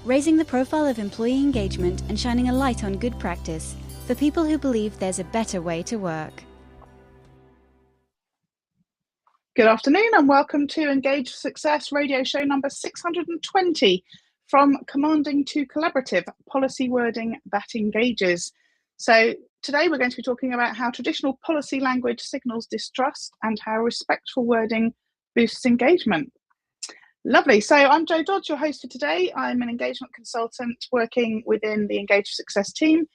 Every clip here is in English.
raising the profile of employee engagement and shining a light on good practice for people who believe there's a better way to work. Good afternoon and welcome to Engage for Success radio show number 620 from Commanding to Collaborative, policy wording that engages. So today we're going to be talking about how traditional policy language signals distrust and how respectful wording boosts engagement. Lovely. So I'm Jo Dodds, your host for today. I'm an engagement consultant working within the Engage for Success team.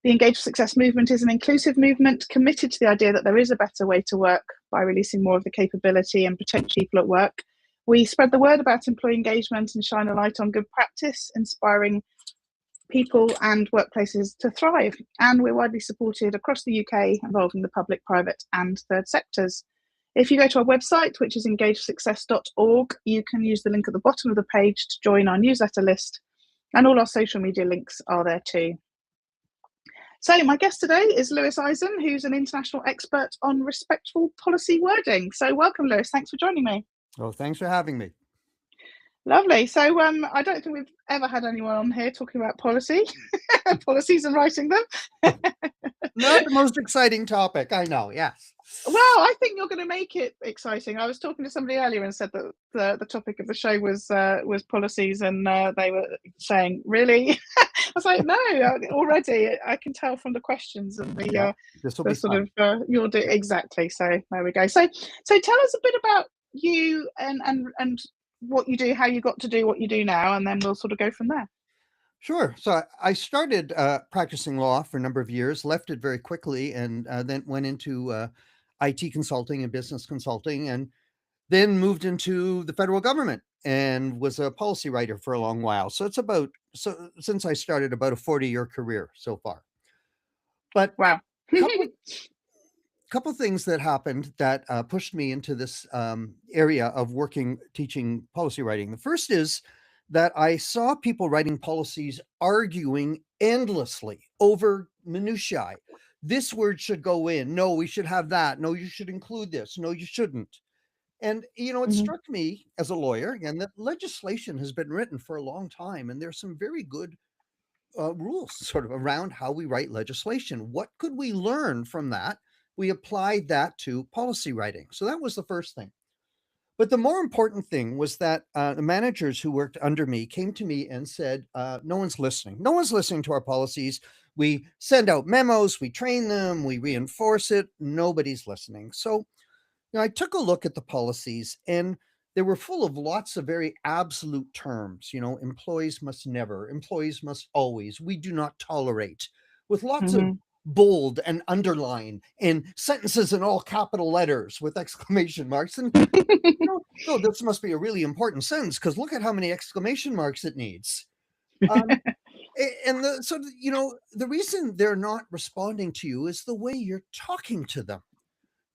The Engage for Success movement is an inclusive movement committed to the idea that there is a better way to work by releasing more of the capability and potential people at work. We spread the word about employee engagement and shine a light on good practice, inspiring people and workplaces to thrive. And we're widely supported across the UK, involving the public, private and third sectors. If you go to our website, which is engageforsuccess.org, you can use the link at the bottom of the page to join our newsletter list, and all our social media links are there too. So my guest today is Eisen, who's an international expert on respectful policy wording. So welcome, Lewis. Thanks for joining me. Oh, thanks for having me. Lovely. So I don't think we've ever had anyone on here talking about policy, policies and writing them. Not the most exciting topic, I know, yes. Well, I think you're going to make it exciting. I was talking to somebody earlier and said that the topic of the show was policies, and they were saying, really? I was like, no, already I can tell from the questions and this will be sort of you'll do exactly. So there we go. So tell us a bit about you and what you do, how you got to do what you do now, and then we'll sort of go from there. Sure. So I started practicing law for a number of years, left it very quickly, and then went into IT consulting and business consulting, and then moved into the federal government and was a policy writer for a long while. So since I started, about a 40-year career so far. But wow. couple things that happened that pushed me into this area of teaching policy writing. The first is that I saw people writing policies arguing endlessly over minutiae. This word should go in. No, we should have that. No, you should include this. No, you shouldn't. And, it struck me as a lawyer, again, that legislation has been written for a long time, and there's some very good rules sort of around how we write legislation. What could we learn from that? We applied that to policy writing. So that was the first thing. But the more important thing was that the managers who worked under me came to me and said, no one's listening. No one's listening to our policies. We send out memos, we train them, we reinforce it. Nobody's listening. So I took a look at the policies, and they were full of lots of very absolute terms. Employees must never, employees must always, we do not tolerate, with lots of bold and underline and sentences in all capital letters with exclamation marks. And this must be a really important sentence, because look at how many exclamation marks it needs. And the reason they're not responding to you is the way you're talking to them.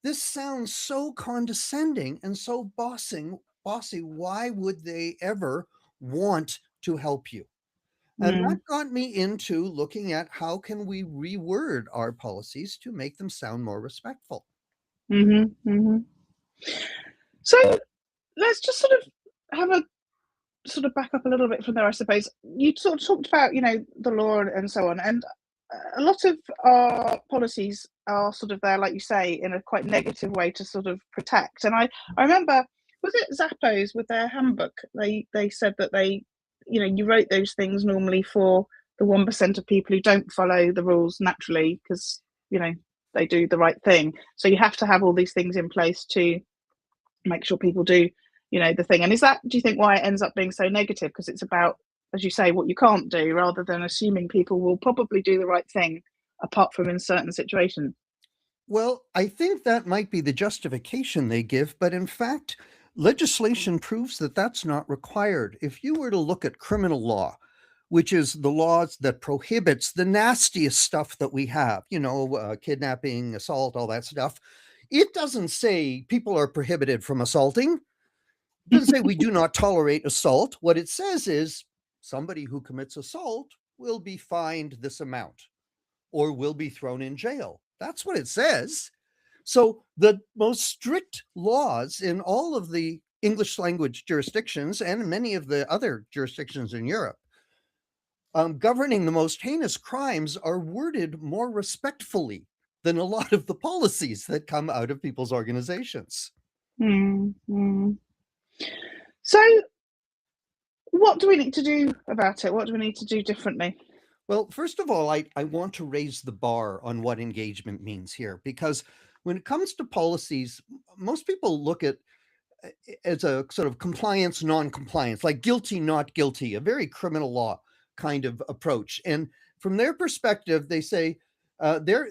This sounds so condescending and so bossy. Why would they ever want to help you? And that got me into looking at how can we reword our policies to make them sound more respectful. So let's just sort of back up a little bit from there, I suppose. You sort of talked about, the law and so on, and a lot of our policies are sort of there, like you say, in a quite negative way to sort of protect. And I remember, was it Zappos with their handbook? They said that you wrote those things normally for the 1% of people who don't follow the rules naturally, because they do the right thing. So you have to have all these things in place to make sure people do the thing. And do you think, why it ends up being so negative? Because it's about, as you say, what you can't do, rather than assuming people will probably do the right thing, apart from in certain situations. Well, I think that might be the justification they give, but in fact, legislation proves that that's not required. If you were to look at criminal law, which is the laws that prohibits the nastiest stuff that we have, kidnapping, assault, all that stuff, it doesn't say people are prohibited from assaulting. It doesn't say we do not tolerate assault. What it says is somebody who commits assault will be fined this amount or will be thrown in jail. That's what it says. So the most strict laws in all of the English language jurisdictions and many of the other jurisdictions in Europe governing the most heinous crimes are worded more respectfully than a lot of the policies that come out of people's organizations. So what do we need to do about it? What do we need to do differently? Well, first of all, I want to raise the bar on what engagement means here, because when it comes to policies, most people look at as a sort of compliance, non-compliance, like guilty, not guilty, a very criminal law kind of approach. And from their perspective, they say they're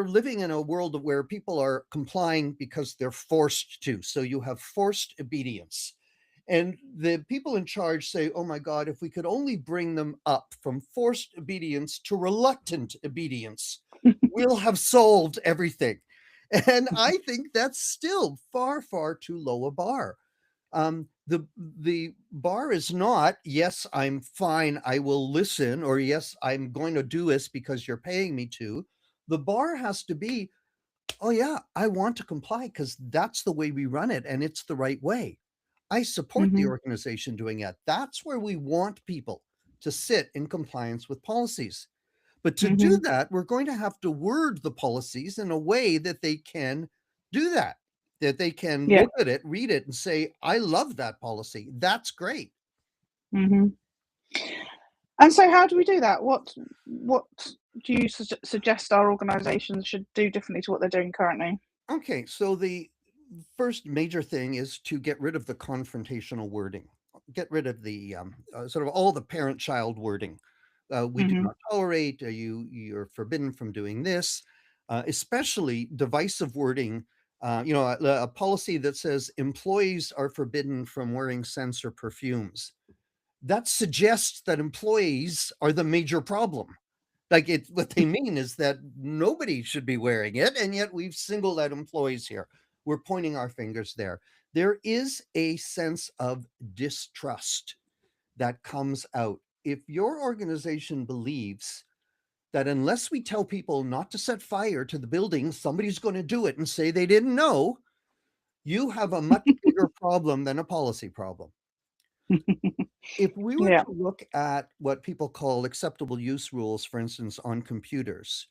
living in a world where people are complying because they're forced to. So you have forced obedience. And the people in charge say, oh my God, if we could only bring them up from forced obedience to reluctant obedience, we'll have solved everything. And I think that's still far, far too low a bar. The bar is not, yes, I'm fine, I will listen, or yes, I'm going to do this because you're paying me to. The bar has to be, oh yeah, I want to comply because that's the way we run it and it's the right way. I support the organization doing it. That's where we want people to sit in compliance with policies. But to do that, we're going to have to word the policies in a way that they can do that they can Yeah. look at it, read it, and say, I love that policy. That's great. And so how do we do that? What do you suggest our organizations should do differently to what they're doing currently? Okay, so the first major thing is to get rid of the confrontational wording. Get rid of the sort of all the parent-child wording. We do not tolerate, you're forbidden from doing this, especially divisive wording. A policy that says employees are forbidden from wearing scents or perfumes. That suggests that employees are the major problem. Like what they mean is that nobody should be wearing it, and yet we've singled out employees here. We're pointing our fingers there. There is a sense of distrust that comes out. If your organization believes that unless we tell people not to set fire to the building, somebody's going to do it and say they didn't know, you have a much bigger problem than a policy problem. If we were Yeah. to look at what people call acceptable use rules, for instance, on computers,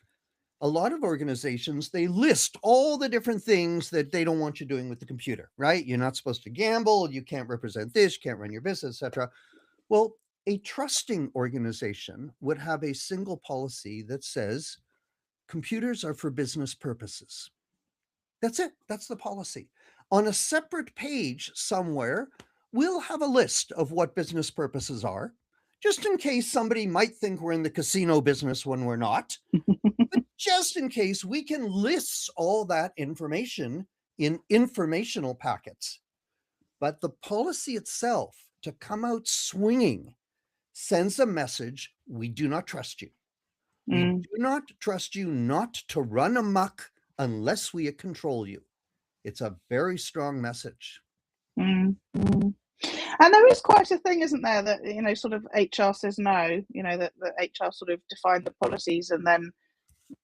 a lot of organizations, they list all the different things that they don't want you doing with the computer, right? You're not supposed to gamble, you can't represent this, you can't run your business, etc. Well, a trusting organization would have a single policy that says computers are for business purposes. That's it. That's the policy. On a separate page somewhere, we'll have a list of what business purposes are, just in case somebody might think we're in the casino business when we're not. But just in case, we can list all that information in informational packets. But the policy itself, to come out swinging, sends a message: we do not trust you. We do not trust you not to run amok unless we control you. It's a very strong message. And there is quite a thing, isn't there, that sort of HR says no, that HR sort of define the policies and then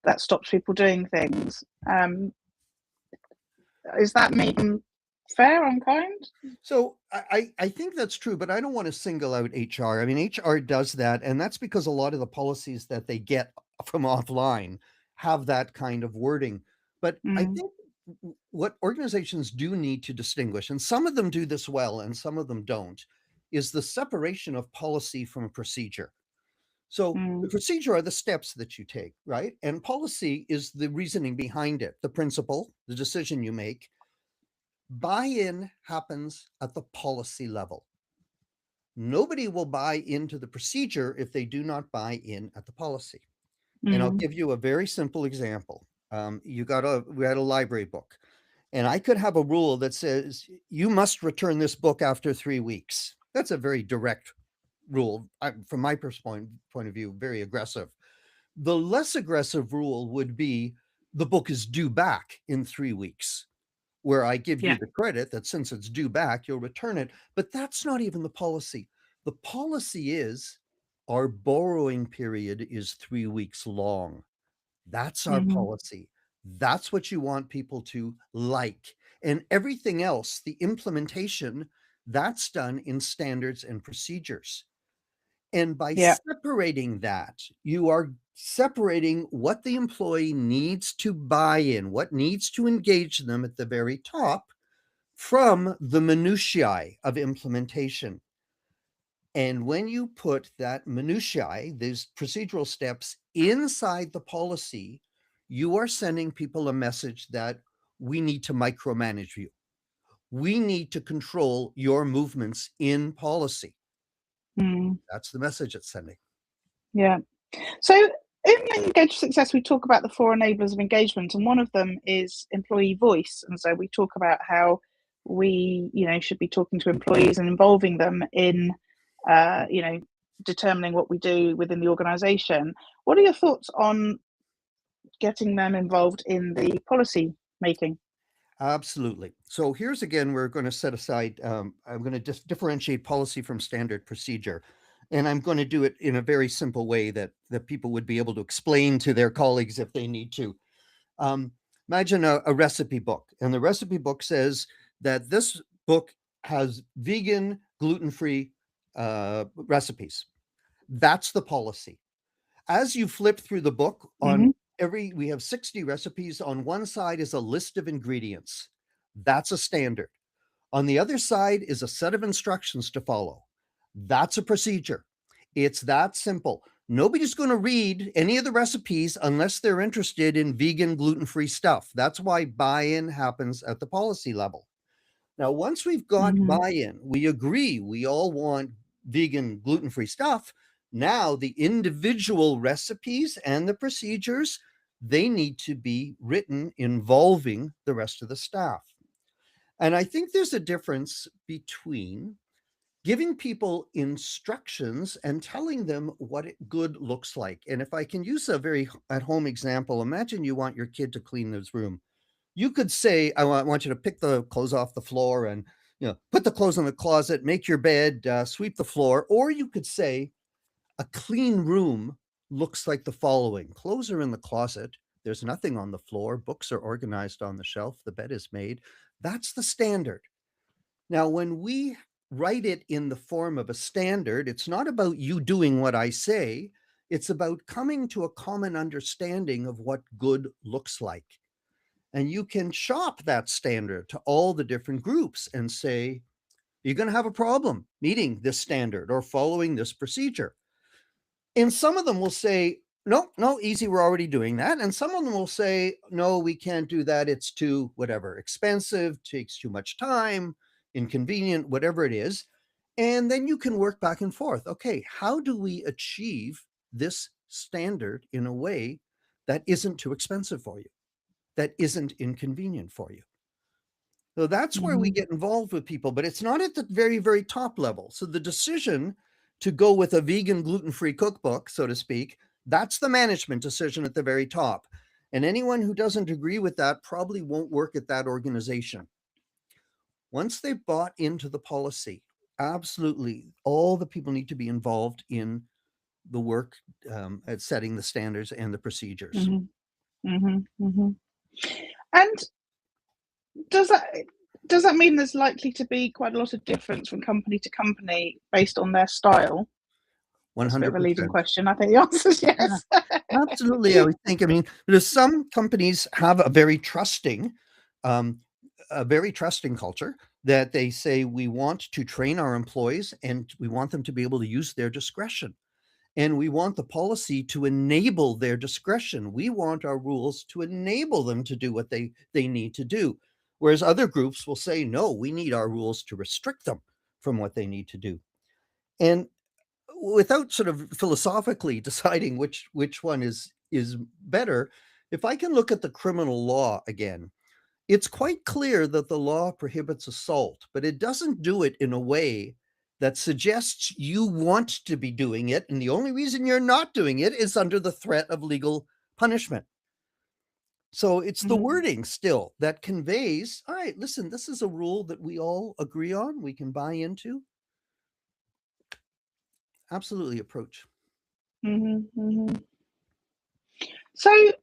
that stops people doing things. Is that maybe fair, unkind? So I think that's true, but I don't want to single out HR. I mean, HR does that, and that's because a lot of the policies that they get from offline have that kind of wording. But I think what organizations do need to distinguish, and some of them do this well and some of them don't, is the separation of policy from procedure. So the procedure are the steps that you take, right? And policy is the reasoning behind it, the principle, the decision you make. Buy-in happens at the policy level. Nobody will buy into the procedure if they do not buy in at the policy. And I'll give you a very simple example. We had a library book, and I could have a rule that says you must return this book after 3 weeks. That's a very direct rule. From my point of view, very aggressive. The less aggressive rule would be the book is due back in 3 weeks, where I give you the credit that since it's due back, you'll return it. But that's not even the policy. The policy is our borrowing period is 3 weeks long. That's our policy. That's what you want people to like. And everything else, the implementation, that's done in standards and procedures. And by Yeah. separating that, you are separating what the employee needs to buy in, what needs to engage them at the very top, from the minutiae of implementation. And when you put that minutiae, these procedural steps, inside the policy, you are sending people a message that we need to micromanage you. We need to control your movements in policy. That's the message it's sending. Yeah. So in Engage Success, we talk about the 4 enablers of engagement, and one of them is employee voice. And so we talk about how we, should be talking to employees and involving them in, determining what we do within the organisation. What are your thoughts on getting them involved in the policy making? Absolutely. So here's again, we're going to set aside, I'm going to just differentiate policy from standard procedure. And I'm going to do it in a very simple way that people would be able to explain to their colleagues if they need to. Imagine a recipe book, and the recipe book says that this book has vegan, gluten-free recipes. That's the policy. As you flip through the book, we have 60 recipes. On one side is a list of ingredients. That's a standard. On the other side is a set of instructions to follow. That's a procedure. It's that simple. Nobody's going to read any of the recipes unless they're interested in vegan, gluten-free stuff. That's why buy-in happens at the policy level. Now, once we've got buy-in, we agree we all want vegan, gluten-free stuff. Now, the individual recipes and the procedures, they need to be written involving the rest of the staff. And I think there's a difference between giving people instructions and telling them what good looks like. And if I can use a very at-home example, imagine you want your kid to clean this room. You could say, I want you to pick the clothes off the floor and put the clothes in the closet, make your bed, sweep the floor. Or you could say, a clean room looks like the following. Clothes are in the closet. There's nothing on the floor. Books are organized on the shelf. The bed is made. That's the standard. Now, when we write it in the form of a standard, it's not about you doing what I say. It's about coming to a common understanding of what good looks like. And you can shop that standard to all the different groups and say, you're going to have a problem meeting this standard or following this procedure. And some of them will say, no, easy, we're already doing that. And some of them will say, no, we can't do that. It's too, expensive, takes too much time, inconvenient, whatever it is. And then you can work back and forth. Okay, how do we achieve this standard in a way that isn't too expensive for you, that isn't inconvenient for you? So that's where we get involved with people, but it's not at the very, very top level. So the decision to go with a vegan, gluten-free cookbook, so to speak, that's the management decision at the very top. And anyone who doesn't agree with that probably won't work at that organization. Once they've bought into the policy, absolutely, all the people need to be involved in the work at setting the standards and the procedures. And does that mean there's likely to be quite a lot of difference from company to company based on their style? 100%. That's a bit of a leading question. I think the answer is yes. Absolutely, I would think. I mean, because some companies have a very trusting culture that they say we want to train our employees and we want them to be able to use their discretion. And we want the policy to enable their discretion. We want our rules to enable them to do what they need to do. Whereas other groups will say, no, we need our rules to restrict them from what they need to do. And without sort of philosophically deciding which one is better, if I can look at the criminal law again, it's quite clear that the law prohibits assault, but it doesn't do it in a way that suggests you want to be doing it. And the only reason you're not doing it is under the threat of legal punishment. So it's the wording still that conveys, all right, listen, this is a rule that we all agree on, we can buy into. Absolutely approach. So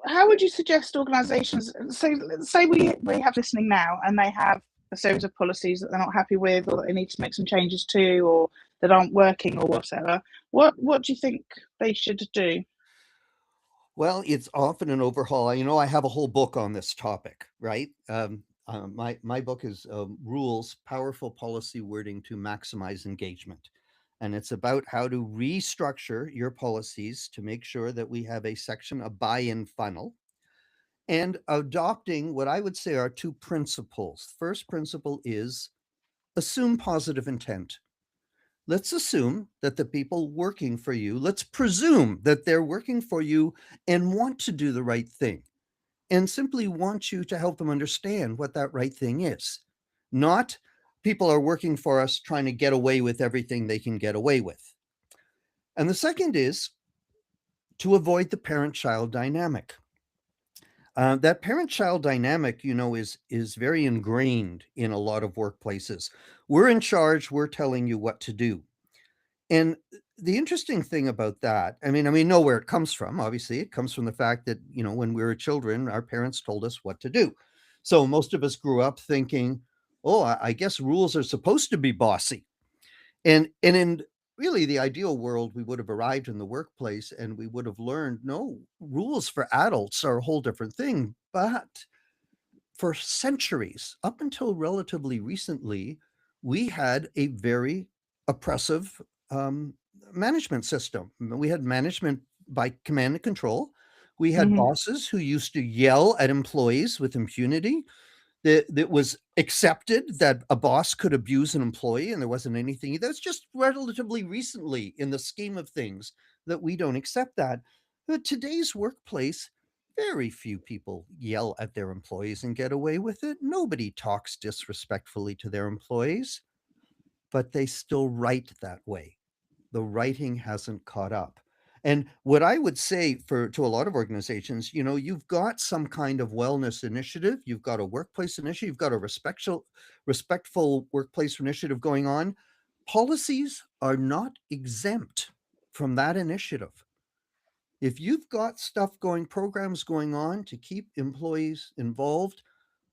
how would you suggest organizations, so say we have listening now and they have a series of policies that they're not happy with, or that they need to make some changes to, or that aren't working, or whatever. What do you think they should do? Well, it's often an overhaul. I have a whole book on this topic, right? My book is Rules, Powerful Policy Wording to Maximize Engagement. And it's about how to restructure your policies to make sure that we have a buy-in funnel, and adopting what I would say are two principles. First principle is assume positive intent. Let's assume that the people working for you, let's presume that they're working for you and want to do the right thing, and simply want you to help them understand what that right thing is. Not people are working for us trying to get away with everything they can get away with. And the second is to avoid the parent-child dynamic. That parent-child dynamic, is very ingrained in a lot of workplaces. We're in charge, we're telling you what to do. And the interesting thing about that, I mean, we know where it comes from. Obviously, it comes from the fact that, when we were children, our parents told us what to do. So most of us grew up thinking, oh, I guess rules are supposed to be bossy. And in really the ideal world, we would have arrived in the workplace and we would have learned, no, rules for adults are a whole different thing. But for centuries, up until relatively recently, we had a very oppressive management system. We had management by command and control. We had bosses who used to yell at employees with impunity. That was accepted that a boss could abuse an employee, and there wasn't anything. That's just relatively recently in the scheme of things that we don't accept that. But today's workplace, very few people yell at their employees and get away with it. Nobody talks disrespectfully to their employees, but they still write that way. The writing hasn't caught up. And what I would say to a lot of organizations, you've got some kind of wellness initiative, you've got a workplace initiative, you've got a respectful workplace initiative going on. Policies are not exempt from that initiative. If you've got programs going on to keep employees involved,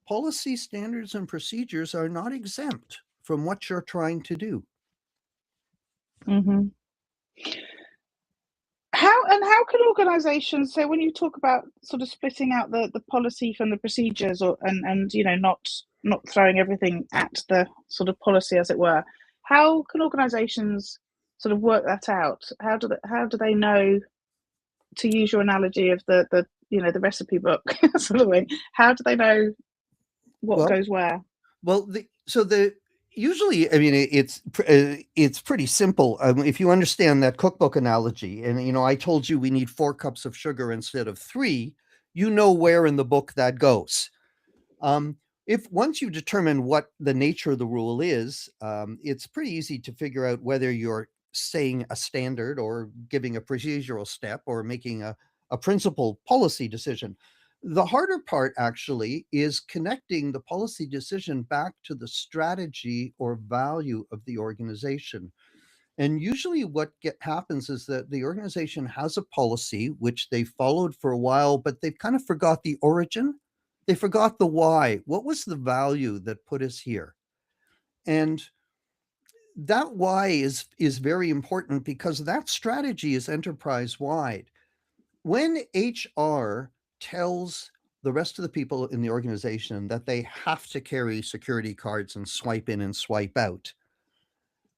policy standards and procedures are not exempt from what you're trying to do. Mm-hmm. How can organizations, so when you talk about sort of splitting out the policy from the procedures, and not throwing everything at the sort of policy, as it were, how can organizations sort of work that out? How do they know, to use your analogy of the recipe book sort of thing, how do they know what goes where? Well, usually, I mean, it's pretty simple. If you understand that cookbook analogy, and I told you we need 4 cups of sugar instead of 3, where in the book that goes. If once you determine what the nature of the rule is, it's pretty easy to figure out whether you're saying a standard or giving a procedural step or making a principal policy decision. The harder part actually is connecting the policy decision back to the strategy or value of the organization. And usually what happens is that the organization has a policy which they followed for a while, but they've kind of forgot the origin. They forgot the why. What was the value that put us here? And that why is very important because that strategy is enterprise wide. When HR tells the rest of the people in the organization that they have to carry security cards and swipe in and swipe out,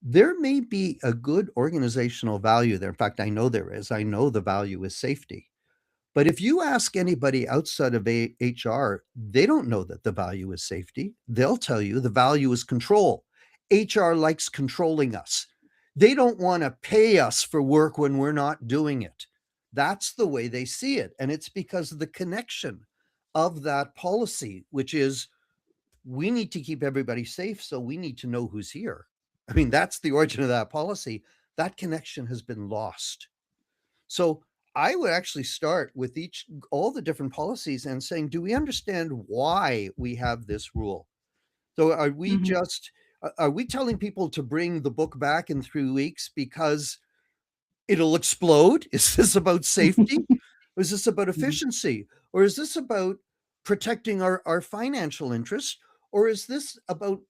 there may be a good organizational value there. In fact, I know there is. I know the value is safety. But if you ask anybody outside of HR, they don't know that the value is safety. They'll tell you the value is control. HR likes controlling us. They don't want to pay us for work when we're not doing it. That's the way they see it. And it's because of the connection of that policy, which is we need to keep everybody safe, so we need to know who's here. I mean, that's the origin of that policy. That connection has been lost. So I would actually start with all the different policies and saying, do we understand why we have this rule? So are we are we telling people to bring the book back in 3 weeks because it'll explode? Is this about safety? Or is this about efficiency? Or is this about protecting our financial interests? Or is this about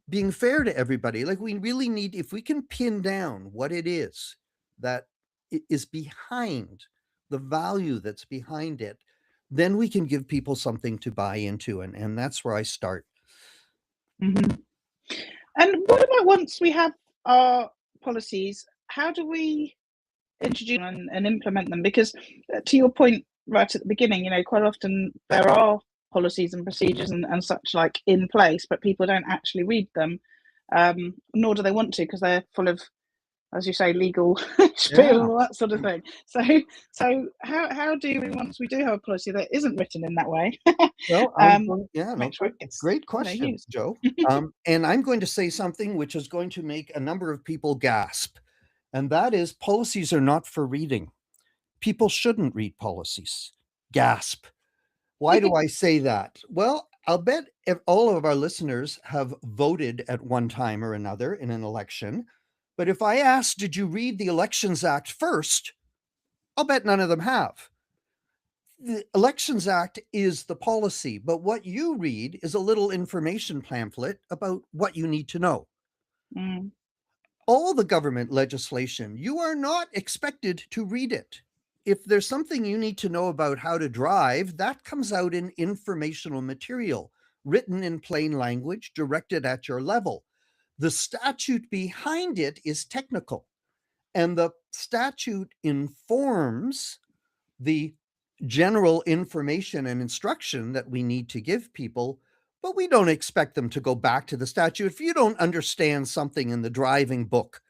being fair to everybody? Like, we really need, if we can pin down what it is that is behind the value that's behind it, then we can give people something to buy into. And that's where I start. Mhm. And what about once we have our policies, how do we introduce and implement them? Because to your point right at the beginning, quite often there are policies and procedures and such like in place, but people don't actually read them, nor do they want to, because they're full of, as you say, legal spiel Yeah. and all that sort of thing. So how do we, once we do have a policy that isn't written in that way, Well, make sure it gets, great question, used? Joe. And I'm going to say something which is going to make a number of people gasp, and that is, policies are not for reading. People shouldn't read policies. Gasp. Why do I say that? Well, I'll bet if all of our listeners have voted at one time or another in an election. But if I asked, did you read the Elections Act first? I'll bet none of them have. The Elections Act is the policy, but what you read is a little information pamphlet about what you need to know. Mm. All the government legislation, you are not expected to read it. If there's something you need to know about how to drive, that comes out in informational material, written in plain language, directed at your level. The statute behind it is technical, and the statute informs the general information and instruction that we need to give people, but we don't expect them to go back to the statute. If you don't understand something in the driving book,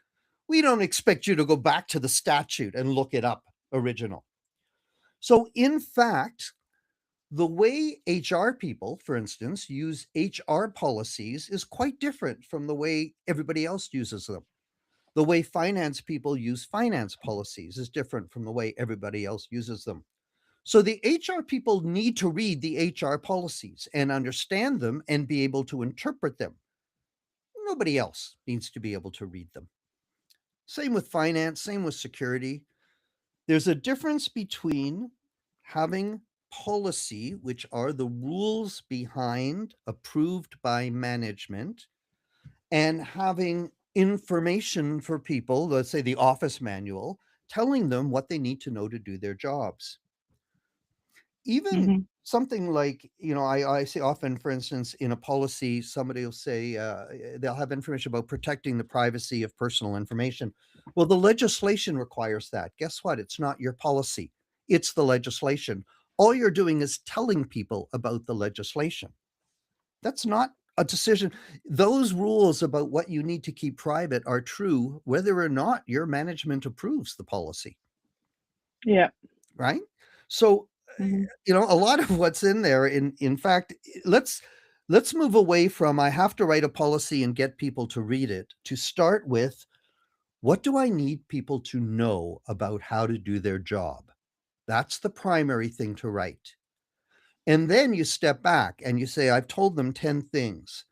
we don't expect you to go back to the statute and look it up original. So in fact, the way HR people, for instance, use HR policies is quite different from the way everybody else uses them. The way finance people use finance policies is different from the way everybody else uses them. So the HR people need to read the HR policies and understand them and be able to interpret them. Nobody else needs to be able to read them. Same with finance, same with security. There's a difference between having policy, which are the rules behind approved by management, and having information for people, let's say the office manual, telling them what they need to know to do their jobs. Even Mhm. something like, I say often, for instance, in a policy, somebody will say they'll have information about protecting the privacy of personal information. Well, the legislation requires that. Guess what? It's not your policy. It's the legislation. All you're doing is telling people about the legislation. That's not a decision. Those rules about what you need to keep private are true whether or not your management approves the policy. Yeah. Right? So, Mhm. a lot of what's in there, in fact, let's move away from I have to write a policy and get people to read it, to start with, what do I need people to know about how to do their job? That's the primary thing to write. And then you step back and you say, I've told them 10 things.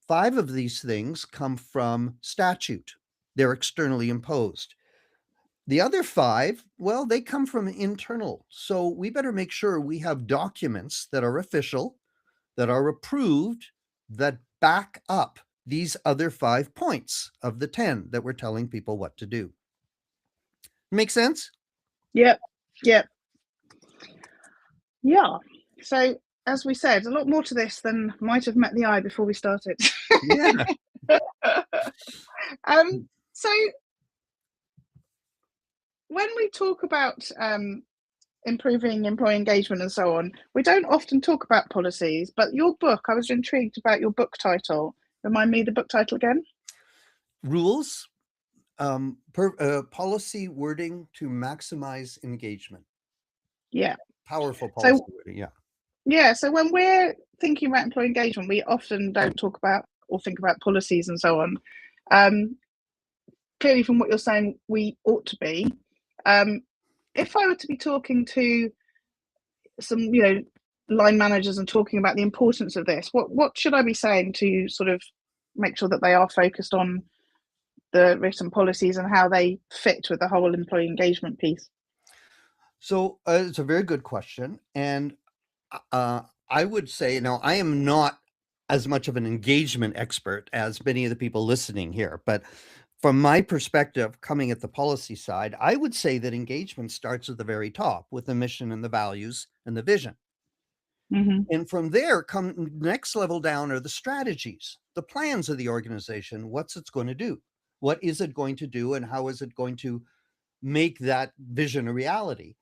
5 of these things come from statute. They're externally imposed. The other 5, well, they come from internal. So we better make sure we have documents that are official, that are approved, that back up these other 5 points of the 10 that we're telling people what to do. Make sense? Yep. Yep. Yeah. So as we said, a lot more to this than might have met the eye before we started. Yeah. So when we talk about improving employee engagement and so on, we don't often talk about policies, but your book, I was intrigued about your book title. Remind me the book title again. Rules, policy wording to maximize engagement. Yeah. Powerful policy wording, yeah. Yeah, so when we're thinking about employee engagement, we often don't talk about or think about policies and so on. Clearly, from what you're saying, we ought to be. If I were to be talking to some, line managers and talking about the importance of this, what should I be saying to sort of make sure that they are focused on the written policies and how they fit with the whole employee engagement piece? So it's a very good question. And I would say, now, I am not as much of an engagement expert as many of the people listening here, but from my perspective, coming at the policy side, I would say that engagement starts at the very top with the mission and the values and the vision. And from there, come next level down are the strategies, the plans of the organization. What's it going to do? What is it going to do? And how is it going to make that vision a reality?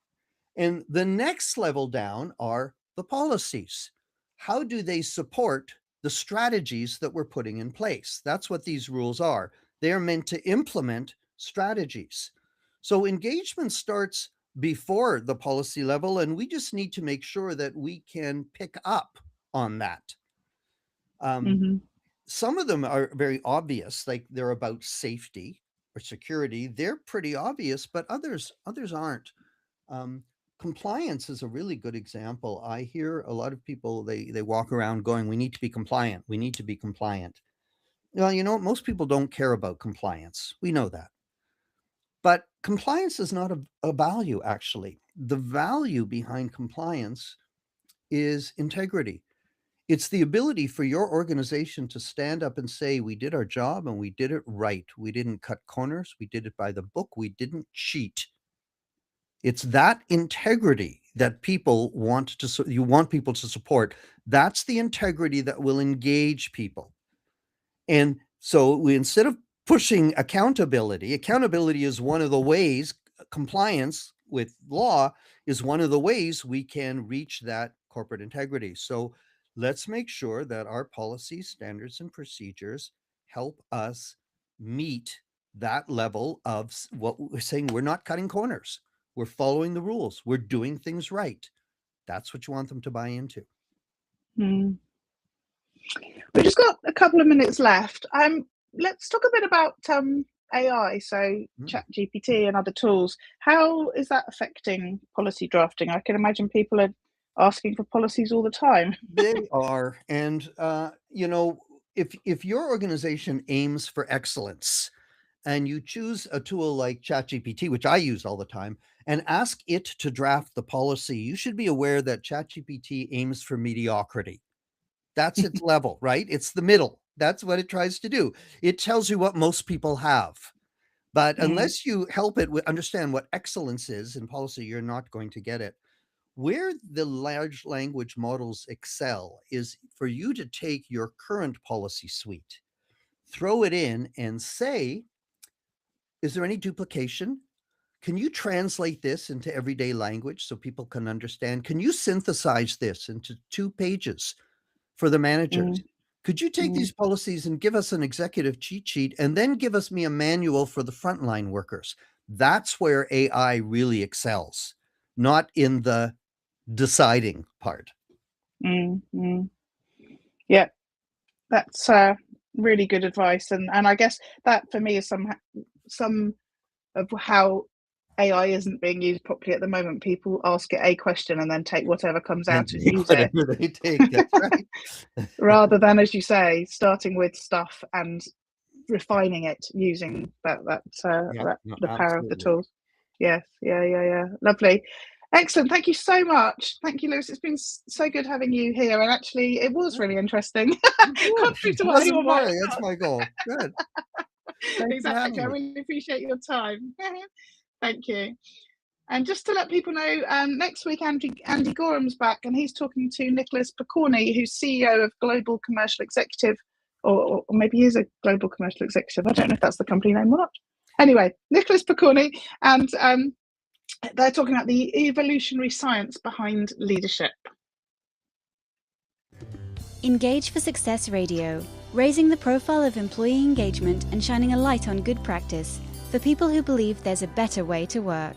And the next level down are the policies. How do they support the strategies that we're putting in place? That's what these rules are. They are meant to implement strategies. So engagement starts before the policy level, and we just need to make sure that we can pick up on that. Some of them are very obvious, like they're about safety or security. They're pretty obvious, but others aren't. Compliance is a really good example. I hear a lot of people, they walk around going, we need to be compliant. We need to be compliant. Well, you know, most people don't care about compliance. We know that. But compliance is not a value, actually. The value behind compliance is integrity. It's the ability for your organization to stand up and say, we did our job and we did it right. We didn't cut corners. We did it by the book. We didn't cheat. It's that integrity that people want you want people to support. That's the integrity that will engage people. And so instead of pushing accountability is one of the ways, compliance with law is one of the ways we can reach that corporate integrity. So let's make sure that our policies, standards, and procedures help us meet that level of what we're saying. We're not cutting corners. We're following the rules. We're doing things right. That's what you want them to buy into. We've just got a couple of minutes left. Let's talk a bit about AI, so ChatGPT and other tools. How is that affecting policy drafting? I can imagine people are asking for policies all the time. They are. And, you know, if your organization aims for excellence and you choose a tool like ChatGPT, which I use all the time, and ask it to draft the policy, you should be aware that ChatGPT aims for mediocrity. That's its level, right? It's the middle. That's what it tries to do. It tells you what most people have. But unless you help it understand what excellence is in policy, you're not going to get it. Where the large language models excel is for you to take your current policy suite, throw it in and say, is there any duplication? Can you translate this into everyday language so people can understand? Can you synthesize this into 2 pages for the managers? Could you take these policies and give us an executive cheat sheet and then give me a manual for the frontline workers? That's where AI really excels, not in the deciding part. Yeah, that's really good advice. And I guess that for me is some of how AI isn't being used properly at the moment. People ask it a question and then take whatever comes out and use it. They take, that's right. Rather than, as you say, starting with stuff and refining it using the power of the tools. Yes, yeah. Lovely. Excellent. Thank you so much. Thank you, Lewis. It's been so good having you here. And actually, it was really interesting. Contrary to what you might. That's my goal. Good. Exactly. I really appreciate your time. Thank you. And just to let people know, next week Andy Gorham's back, and he's talking to Nicholas Picorni, who's CEO of Global Commercial Executive, or maybe he is a Global Commercial Executive. I don't know if that's the company name or not. Anyway, Nicholas Picorni, and they're talking about the evolutionary science behind leadership. Engage for Success Radio, raising the profile of employee engagement and shining a light on good practice for people who believe there's a better way to work.